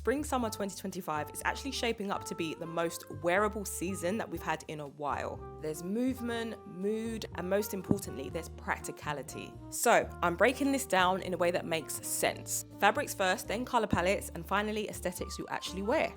Spring-summer 2025 is actually shaping up to be the most wearable season that we've had in a while. There's movement, mood, and most importantly, there's practicality. So I'm breaking this down in a way that makes sense. Fabrics first, then color palettes, and finally aesthetics you actually wear.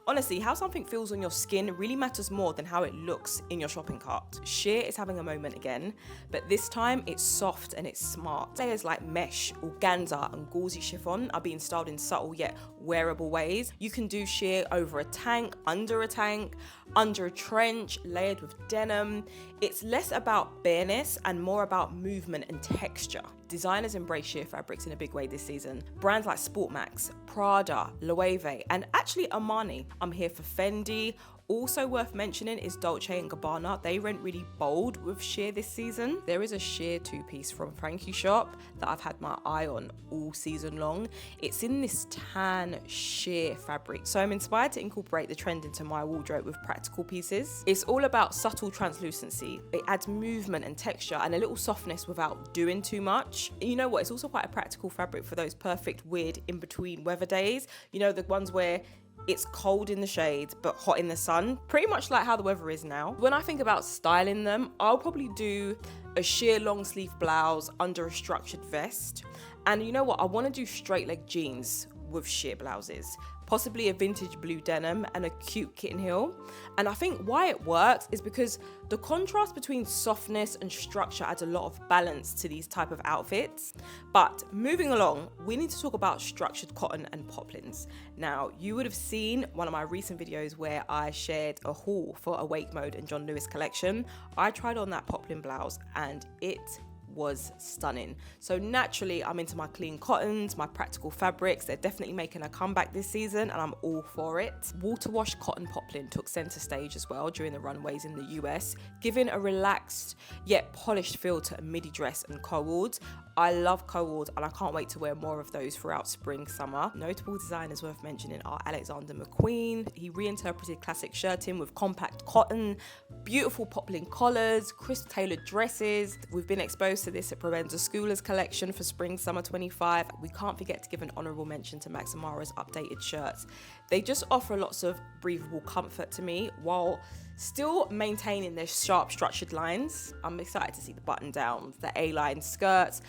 Honestly, how something feels on your skin really matters more than how it looks in your shopping cart. Sheer is having a moment again, but this time it's soft and it's smart. Layers like mesh, organza, and gauzy chiffon are being styled in subtle yet wearable ways. You can do sheer over a tank, under a trench, layered with denim. It's less about bareness and more about movement and texture. Designers embrace sheer fabrics in a big way this season. Brands like Sportmax, Prada, Loewe, and actually Armani. I'm here for Fendi. Also worth mentioning is Dolce & Gabbana. They went really bold with sheer this season. There is a sheer two-piece from Frankie Shop that I've had my eye on all season long. It's in this tan sheer fabric. So I'm inspired to incorporate the trend into my wardrobe with practical pieces. It's all about subtle translucency. It adds movement and texture and a little softness without doing too much. You know what? It's also quite a practical fabric for those perfect weird in-between weather days. You know, the ones where it's cold in the shade but hot in the sun, pretty much like how the weather is now. When I think about styling them, I'll probably do a sheer long sleeve blouse under a structured vest. And you know what? I want to do straight leg jeans with sheer blouses, possibly a vintage blue denim and a cute kitten heel. And I think why it works is because the contrast between softness and structure adds a lot of balance to these type of outfits. But moving along, we need to talk about structured cotton and poplins. Now, you would have seen one of my recent videos where I shared a haul for Awake Mode and John Lewis collection. I tried on that poplin blouse and it was stunning. So naturally, I'm into my clean cottons, my practical fabrics. They're definitely making a comeback this season and I'm all for it. Water wash cotton poplin took center stage as well during the runways in the US, giving a relaxed yet polished feel to a midi dress and co-ords. I love co-ords and I can't wait to wear more of those throughout spring, summer. Notable designers worth mentioning are Alexander McQueen. He reinterpreted classic shirting with compact cotton, beautiful poplin collars, crisp tailored dresses. We've been exposed to this at Provenza Schoolers collection for spring, summer 25. We can't forget to give an honorable mention to Max Amara's updated shirts. They just offer lots of breathable comfort to me while still maintaining their sharp structured lines. I'm excited to see the button downs, the A-line skirts.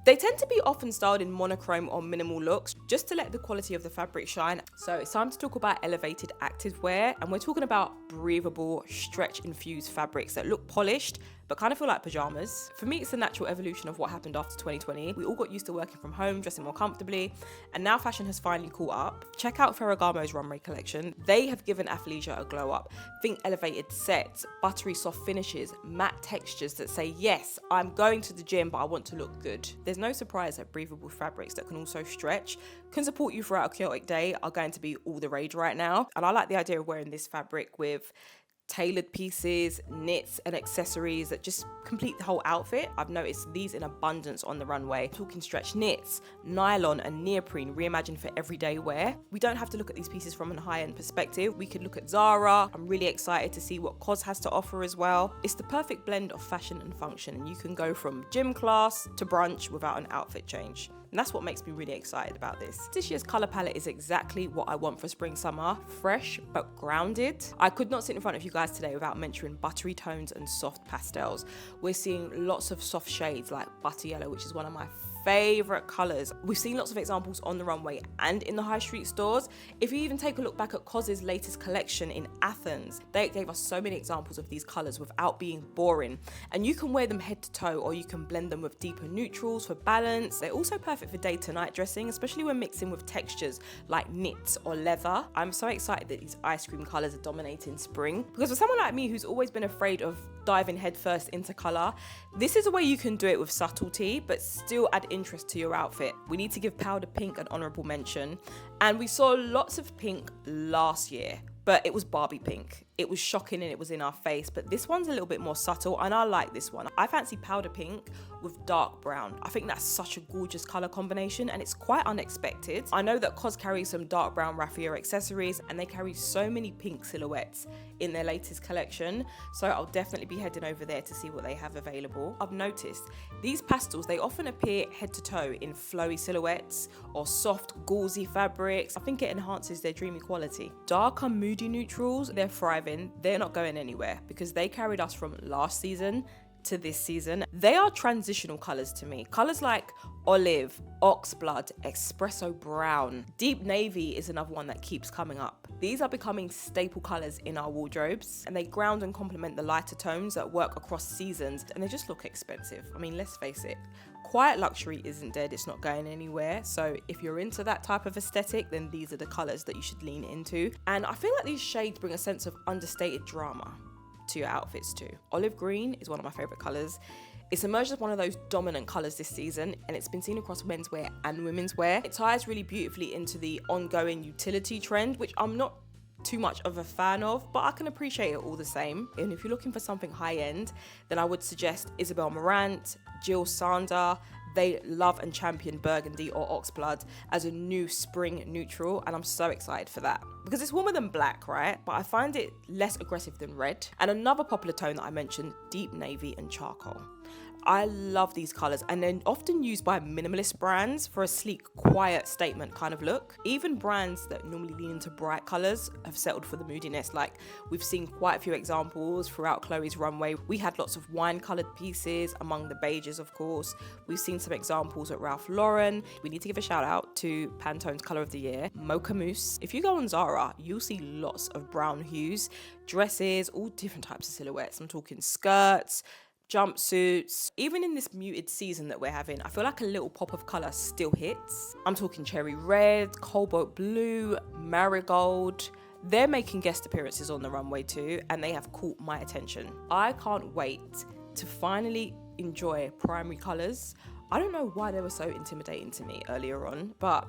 They tend to be often styled in monochrome or minimal looks just to let the quality of the fabric shine. So it's time to talk about elevated activewear, and we're talking about breathable, stretch-infused fabrics that look polished but kind of feel like pajamas. For me, it's a natural evolution of what happened after 2020. We all got used to working from home, dressing more comfortably, and now fashion has finally caught up. Check out Ferragamo's runway collection. They have given athleisure a glow up. Think elevated sets, buttery soft finishes, matte textures that say, yes, I'm going to the gym, but I want to look good. There's no surprise that breathable fabrics that can also stretch, can support you throughout a chaotic day, are going to be all the rage right now. And I like the idea of wearing this fabric with tailored pieces, knits and accessories that just complete the whole outfit. I've noticed these in abundance on the runway. Talking stretch knits, nylon and neoprene reimagined for everyday wear. We don't have to look at these pieces from a high-end perspective. We could look at Zara. I'm really excited to see what COS has to offer as well. It's the perfect blend of fashion and function, and you can go from gym class to brunch without an outfit change. And that's what makes me really excited about this. This year's color palette is exactly what I want for spring, summer. Fresh, but grounded. I could not sit in front of you guys today without mentioning buttery tones and soft pastels. We're seeing lots of soft shades like butter yellow, which is one of my favorite colors. We've seen lots of examples on the runway and in the high street stores. If you even take a look back at COS's latest collection in Athens, they gave us so many examples of these colors without being boring. And you can wear them head to toe, or you can blend them with deeper neutrals for balance. They're also perfect for day to night dressing, especially when mixing with textures like knits or leather. I'm so excited that these ice cream colors are dominating spring, because for someone like me who's always been afraid of diving headfirst into color, this is a way you can do it with subtlety but still add interest to your outfit. We need to give powder pink an honorable mention, and we saw lots of pink last year, but it was Barbie pink. it was shocking and it was in our face, but this one's a little bit more subtle and I like this one. I fancy powder pink with dark brown. I think that's such a gorgeous color combination and it's quite unexpected. I know that COS carries some dark brown raffia accessories and they carry so many pink silhouettes in their latest collection, so I'll definitely be heading over there to see what they have available. I've noticed these pastels, they often appear head to toe in flowy silhouettes or soft gauzy fabrics. I think it enhances their dreamy quality. Darker moody neutrals, they're thriving. They're not going anywhere because they carried us from last season to this season. They are transitional colors to me. Colors like olive, oxblood, espresso brown, deep navy is another one that keeps coming up. These are becoming staple colors in our wardrobes and they ground and complement the lighter tones that work across seasons, and they just look expensive. I mean, let's face it, quiet luxury isn't dead, it's not going anywhere. So if you're into that type of aesthetic, then these are the colors that you should lean into. And I feel like these shades bring a sense of understated drama to your outfits too. Olive green is one of my favorite colors. It's emerged as one of those dominant colors this season and it's been seen across menswear and women's wear. It ties really beautifully into the ongoing utility trend, which I'm not too much of a fan of, but I can appreciate it all the same. And if you're looking for something high end, then I would suggest Isabel Marant, Jill Sander. They love and champion burgundy or oxblood as a new spring neutral, and I'm so excited for that because it's warmer than black, right? But I find it less aggressive than red. And another popular tone that I mentioned, deep navy and charcoal. I love these colors and they're often used by minimalist brands for a sleek, quiet statement kind of look. Even brands that normally lean into bright colors have settled for the moodiness. Like we've seen quite a few examples throughout Chloe's runway. We had lots of wine colored pieces among the beiges, of course. We've seen some examples at Ralph Lauren. We need to give a shout out to Pantone's color of the year, Mocha Mousse. If you go on Zara, you'll see lots of brown hues, dresses, all different types of silhouettes. I'm talking skirts, jumpsuits. Even in this muted season that we're having, I feel like a little pop of color still hits. I'm talking cherry red, cobalt blue, marigold. They're making guest appearances on the runway too, and they have caught my attention. I can't wait to finally enjoy primary colors. I don't know why they were so intimidating to me earlier on, but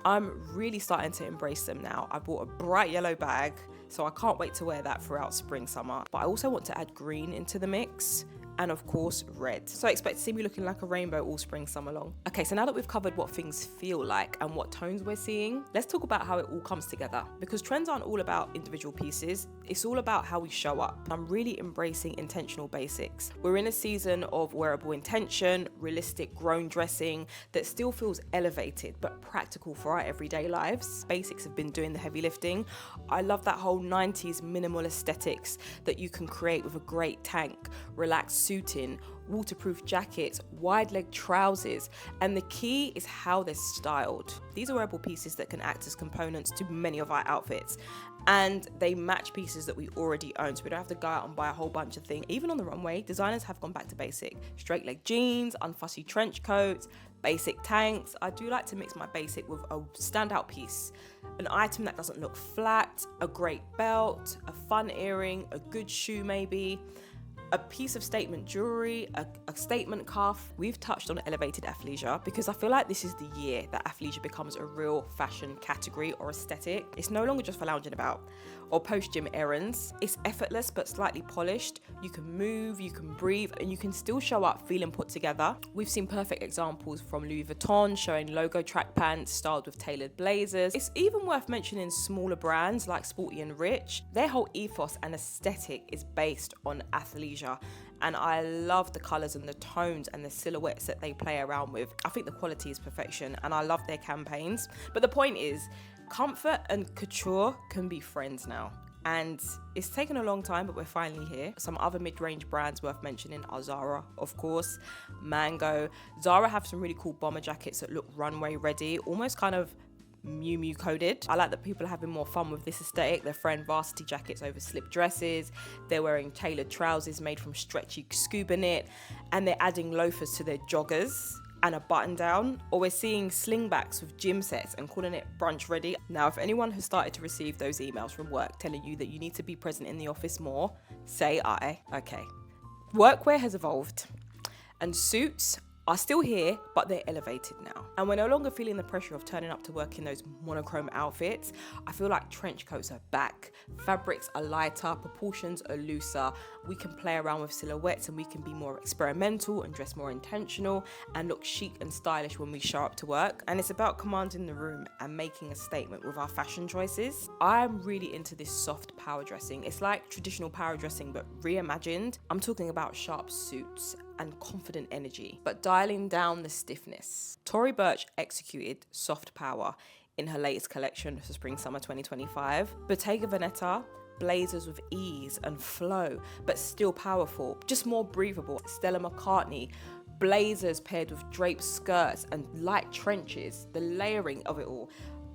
I'm really starting to embrace them now. I bought a bright yellow bag, so I can't wait to wear that throughout spring, summer. But I also want to add green into the mix, and of course red. So I expect to see me looking like a rainbow all spring, summer long. Okay, so now that we've covered what things feel like and what tones we're seeing, let's talk about how it all comes together. Because trends aren't all about individual pieces, it's all about how we show up. I'm really embracing intentional basics. We're in a season of wearable intention, realistic grown dressing that still feels elevated but practical for our everyday lives. Basics have been doing the heavy lifting. I love that whole 90s minimal aesthetics that you can create with a great tank, relaxed suiting, waterproof jackets, wide leg trousers, and the key is how they're styled. These are wearable pieces that can act as components to many of our outfits, and they match pieces that we already own, so we don't have to go out and buy a whole bunch of things. Even on the runway, designers have gone back to basic. Straight leg jeans, unfussy trench coats, basic tanks. I do like to mix my basic with a standout piece, an item that doesn't look flat, a great belt, a fun earring, a good shoe maybe, a piece of statement jewelry, a statement cuff. We've touched on elevated athleisure because I feel like this is the year that athleisure becomes a real fashion category or aesthetic. It's no longer just for lounging about or post-gym errands. It's effortless but slightly polished. You can move, you can breathe, and you can still show up feeling put together. We've seen perfect examples from Louis Vuitton showing logo track pants styled with tailored blazers. It's even worth mentioning smaller brands like Sporty and Rich. Their whole ethos and aesthetic is based on athleisure, and I love the colors and the tones and the silhouettes that they play around with. I think the quality is perfection and I love their campaigns. But the point is, comfort and couture can be friends now. And it's taken a long time, but we're finally here. Some other mid-range brands worth mentioning are Zara, of course, Mango. Zara have some really cool bomber jackets that look runway ready, almost kind of Miu Miu coded. I like that people are having more fun with this aesthetic. They're throwing varsity jackets over slip dresses. They're wearing tailored trousers made from stretchy scuba knit, and they're adding loafers to their joggers and a button down, or we're seeing slingbacks with gym sets and calling it brunch ready. Now, if anyone has started to receive those emails from work telling you that you need to be present in the office more, say aye. Okay. Workwear has evolved, and suits are still here, but they're elevated now. And we're no longer feeling the pressure of turning up to work in those monochrome outfits. I feel like trench coats are back. Fabrics are lighter, proportions are looser. We can play around with silhouettes and we can be more experimental and dress more intentional and look chic and stylish when we show up to work. And it's about commanding the room and making a statement with our fashion choices. I'm really into this soft power dressing. It's like traditional power dressing, but reimagined. I'm talking about sharp suits and confident energy, but dialing down the stiffness. Tory Burch executed soft power in her latest collection for Spring/Summer 2025. Bottega Veneta, blazers with ease and flow, but still powerful, just more breathable. Stella McCartney, blazers paired with draped skirts and light trenches, the layering of it all.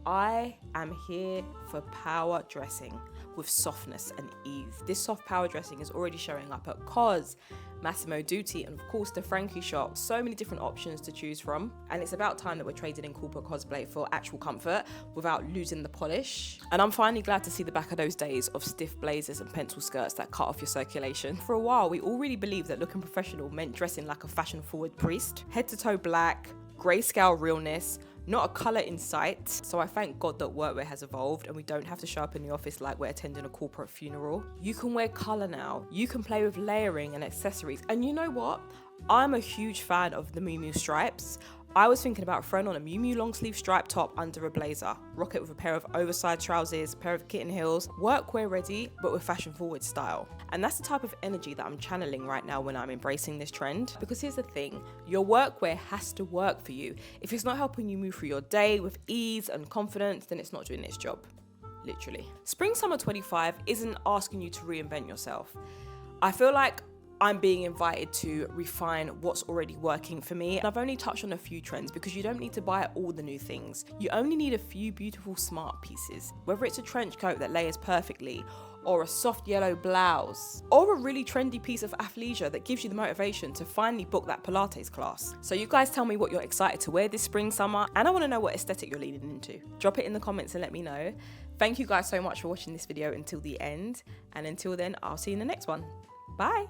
I am here for power dressing with softness and ease. This soft power dressing is already showing up at COS, Massimo Dutti, and of course the Frankie shop. So many different options to choose from. And it's about time that we're trading in corporate cosplay for actual comfort without losing the polish. And I'm finally glad to see the back of those days of stiff blazers and pencil skirts that cut off your circulation. For a while, we all really believed that looking professional meant dressing like a fashion-forward priest. Head to toe black, grayscale realness, not a colour in sight. So I thank God that workwear has evolved and we don't have to show up in the office like we're attending a corporate funeral. You can wear colour now. You can play with layering and accessories. And you know what? I'm a huge fan of the Miu Miu stripes. I was thinking about throwing on a Miu Miu long sleeve striped top under a blazer, rock it with a pair of oversized trousers, a pair of kitten heels, workwear ready, but with fashion forward style. And that's the type of energy that I'm channeling right now when I'm embracing this trend. Because here's the thing, your workwear has to work for you. If it's not helping you move through your day with ease and confidence, then it's not doing its job, literally. Spring/Summer 25 isn't asking you to reinvent yourself. I feel like I'm being invited to refine what's already working for me. And I've only touched on a few trends because you don't need to buy all the new things. You only need a few beautiful smart pieces. Whether it's a trench coat that layers perfectly, or a soft yellow blouse, or a really trendy piece of athleisure that gives you the motivation to finally book that Pilates class. So you guys tell me what you're excited to wear this spring/summer, and I want to know what aesthetic you're leaning into. Drop it in the comments and let me know. Thank you guys so much for watching this video until the end, and until then, I'll see you in the next one. Bye.